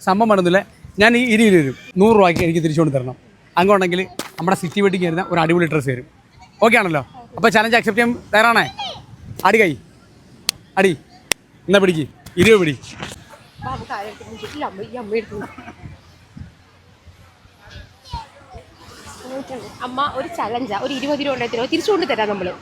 സംഭവം വേണമെന്നില്ല, ഞാൻ ഈ 20 തരും, 100 രൂപയ്ക്ക് എനിക്ക് തിരിച്ചുകൊണ്ട് തരണം. അങ്ങോട്ടെങ്കിൽ നമ്മുടെ സിറ്റി വെഡിങ് വരുന്ന ഒരു അടിപൊളി ഡ്രസ്സ് തരും. ഓക്കെ ആണല്ലോ? അപ്പോൾ ചലഞ്ച് അക്സെപ്റ്റ് ചെയ്യാൻ തയ്യാറാണേ? അടി കൈ അടി, എന്നാ പിടിക്ക്, 20 പിടി. അമ്മ ഒരു ചലഞ്ചാ, ഒരു 20 രൂപ തരുമോ? തിരിച്ചുകൊണ്ട് തരാം നമ്മള്.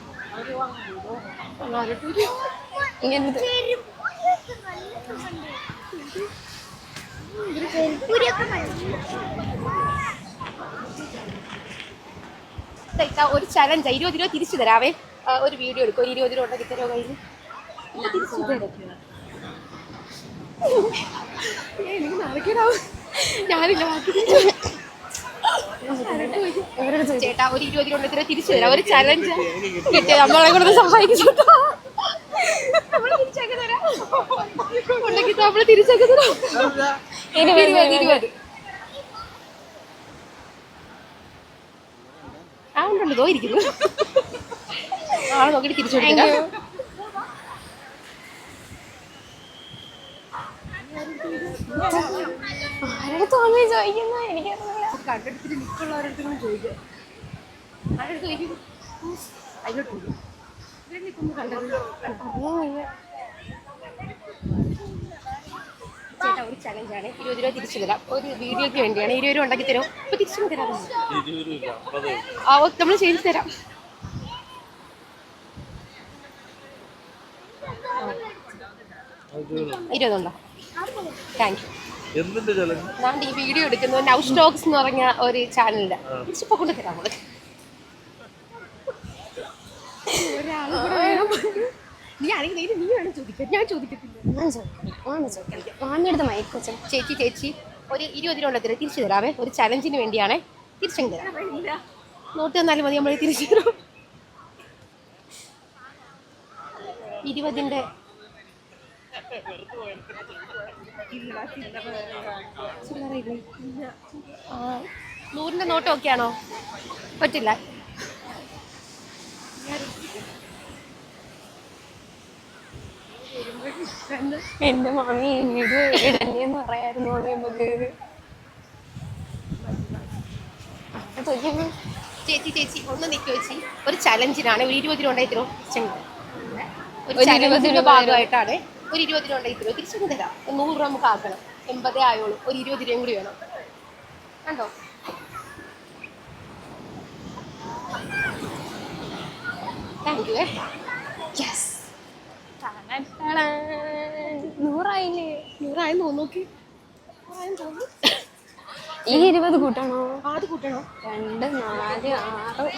ഒരു ചലഞ്ചാ, 20 രൂപ തിരിച്ചു തരാവേ. ഒരു വീഡിയോ എടുക്കും, ഒരു 20 രൂപ ഉണ്ടാക്കി തരുമോ കയ്യിൽ? തിരിച്ചു തരാം. ഞാനില്ല, ചേട്ടാ ഒരു 20 രൂപ തരാം, തിരിച്ചു തരാം. ഒരു ചലഞ്ച് കിട്ടിയ നമ്മളെ കൂടെ സഹായിക്കും. നമ്മള് തിരിച്ചൊക്കെ തരാം, നമ്മള് തിരിച്ചൊക്കെ തരാം. 20 ആ ഉണ്ടല്ലോ, പോയിരിക്കുന്നു. ആളെ നോക്കിട്ട് തിരിച്ചു കൊടുക്കാം. ആരടുത്ത് വന്ന് ചോദിക്കുന്ന എനിക്കറിയില്ല. കണ്ടെടുത്തിട്ട് നിൽക്കുള്ളവരടുത്ത് ചോദിക്കാം. ആരടുത്ത് ചോദിക്കും? അതിലോട്ട് ചേട്ടാ ഒരു ചലഞ്ചാണ്, 20 രൂപ തിരിച്ചു തരാം. ഒരു വീഡിയോക്ക് വേണ്ടിയാണ്. 20 രൂപ ഉണ്ടാക്കി തരാം. അപ്പൊ തിരിച്ചു തരാം. നമ്മൾ ചെയ്തു തരാം. ഇരുപതുണ്ടോ? Thank you. ഞാൻ ഈ വീഡിയോ എടുക്കുന്നു, നൗ സ്റ്റോക്സ് എന്ന് പറഞ്ഞ ഒരു ചാനലിന്റെ. തിരിച്ചിപ്പോ കൊണ്ട് തരാം. ചേച്ചി ഒരു 20 രൂപ തരാം, തിരിച്ചു തരാവേ. ഒരു ചലഞ്ചിന് വേണ്ടിയാണേ. തിരിച്ചു തരാം. നോട്ട് തന്നാലും മതി, നമ്മൾ തിരിച്ചു തരാം. 20ന്റെ 100ന്റെ നോട്ട് ഓക്കെ ആണോ? പറ്റില്ല. എന്റെ മമ്മി എന്നോട് ഇടഞ്ഞെന്ന് പറയായിരുന്നു. ചേച്ചി ഒന്ന് നിൽക്കോ ചേച്ചി. ഒരു ചലഞ്ചിനാണ്, ഒരു 20 രൂപ ഉണ്ടായി തരുമോ? ഒരു ചലഞ്ചിന്റെ ഭാഗമായിട്ടാണ്. ഒരു 20 രൂപ ഉണ്ടായി തരുമോ? തിരിച്ചു തരാം. 100 രൂപ നമുക്ക് ആക്കണം. 80 ആയോളൂ. ഒരു 20 രൂപയും കൂടി വേണം. കണ്ടോ? Thank you. 100 ആയെന്ന് തോന്നുന്നു. ഈ 20 കൂട്ടണോ? അത് കൂട്ടണോ? 2, 4, 6,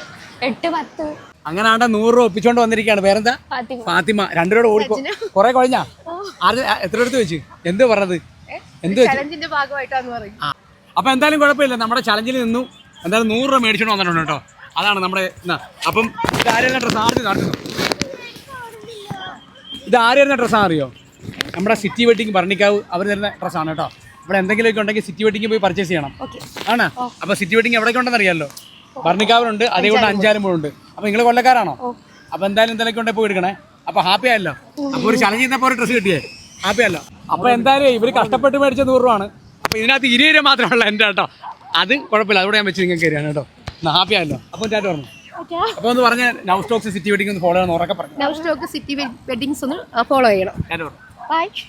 8, 10. അങ്ങനെ 100 രൂപ ഒപ്പിച്ചോണ്ട് വന്നിരിക്കുകയാണ്. പേരെന്താ? ഫാത്തിമ. 2 രൂപ ഓടി കുറെ കഴിഞ്ഞാ? എത്ര എടുത്ത് വെച്ച്? എന്ത് പറഞ്ഞത്? ചലഞ്ചിന്റെ ഭാഗമായിട്ടാന്ന് പറയും. അപ്പൊ എന്തായാലും കുഴപ്പമില്ല, നമ്മുടെ ചലഞ്ചിൽ നിന്നു. എന്തായാലും 100 രൂപ മേടിച്ചോണ്ട് വന്നിട്ടുണ്ട് കേട്ടോ. അതാണ് നമ്മുടെ. അപ്പം ഇത് ആരെയും ഡ്രസ്സ് നടത്തുന്നു. ഇത് ആരെയും ഡ്രസ്സാണ് അറിയോ? നമ്മുടെ സിറ്റി വെഡിങ് ഭരണിക്കാവ് അവർ തരുന്ന ഡ്രസ്സാണ് കേട്ടോ. ഇവിടെ എന്തെങ്കിലുമൊക്കെ ഉണ്ടെങ്കിൽ സിറ്റി വെഡിങ് പോയി പർച്ചേസ് ചെയ്യണം. ആണ്. അപ്പൊ സിറ്റി വെഡിങ് എവിടെയൊക്കെ ഉണ്ടെന്ന് അറിയാമല്ലോ. ഭരണിക്കാവിലുണ്ട്, അതേകൊണ്ട് അഞ്ചാലുമ്പോഴുണ്ട്. അപ്പൊ നിങ്ങൾ കൊല്ലക്കാരാണോ? അപ്പൊ എന്തായാലും എന്തെങ്കിലും ഉണ്ടെങ്കിൽ പോയി എടുക്കണേ. അപ്പൊ ഹാപ്പി ആയല്ലോ. അപ്പൊ ഒരു ചലഞ്ച് ചെയ്യുന്നപ്പോൾ ഒരു ഡ്രസ്സ് കിട്ടിയേ. ഹാപ്പി ആയല്ലോ. അപ്പൊ എന്തായാലും ഇവർ കഷ്ടപ്പെട്ട് മേടിച്ച 100 രൂപയാണ്. അപ്പൊ ഇതിനകത്ത് 20 രൂപ മാത്രമല്ല എൻ്റെ കേട്ടോ. അത് കുഴപ്പമില്ല, അതോടെ ഞാൻ വെച്ച് നിങ്ങൾക്ക് തരാണ് കേട്ടോ. ഹാപ്പി ആയല്ലോ. അപ്പോൾ ചാറ്റ് പറഞ്ഞു. അപ്പൊ ഒന്ന് പറഞ്ഞ നൗ സ്റ്റോക്സ് സിറ്റി വെഡിങ് ഒന്ന് ഫോളോ ചെയ്യണം. ഉറക്കെ പറഞ്ഞു. നൗ സ്റ്റോക്സ് സിറ്റി വെഡിങ്സ് ഒന്ന് ഫോളോ ചെയ്യണം. ബൈ.